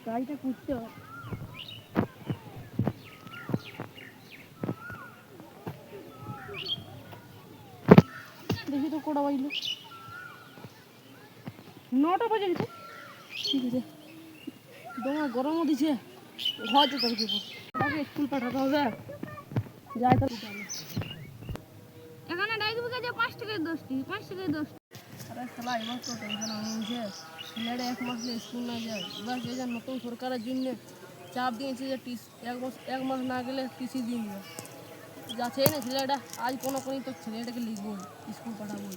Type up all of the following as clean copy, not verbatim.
গাড়িটা খুঁজতে হবে। দেখি তো কোটা বাজলো, 9টা বাজে গেছে। ঠিক আছে, দমা গরমও দিছে, ঘর যেতে হবে, ওটাকে স্কুল পাঠাতে হবে। যাই তাহলে এখানে ডাইক বুকে যে 5 টাকায় 10টি 5 টাকায় 10। আরে শালা এবার তো টেনশন হয়েছে, ছেলেটা 1 মাস স্কুল না যায়। এবার যে নতুন সরকারের জন্য চাপ দিয়েছে যে এক মাস না গেলে টিসি দিয়ে দিবে। যাচ্ছে না ছেলেটা, আজ কোনো তো ছেলেটাকে লিখবো, স্কুল পাঠাবো।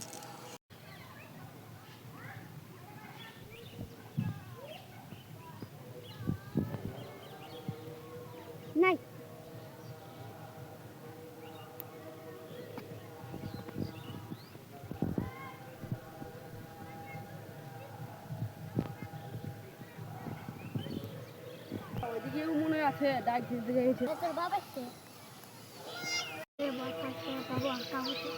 নাই ওইদিকেও মনে আছে ডাক দিতে গেছে। তোর বাবা আছে এ বাবা বাবু আটা হচ্ছে।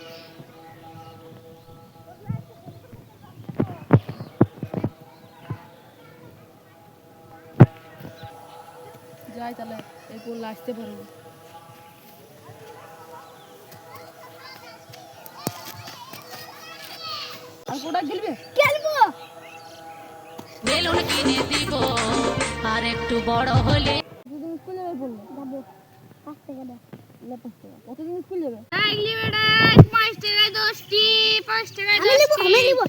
যাই তাহলে, এরপর আসতে পারবো। আর কোটা খেলবে? খেলবো বেলুন কিনে দিব আর একটু বড় হলে। প্রতিদিন স্কুল যাবে বললো? যাবো 5 টাকা দাও। 5 টাকা প্রতিদিন স্কুল যাবে? ডাইক লিবে 5 টাকায় 10টি 5 টাকায় 10টি। আমি নিব।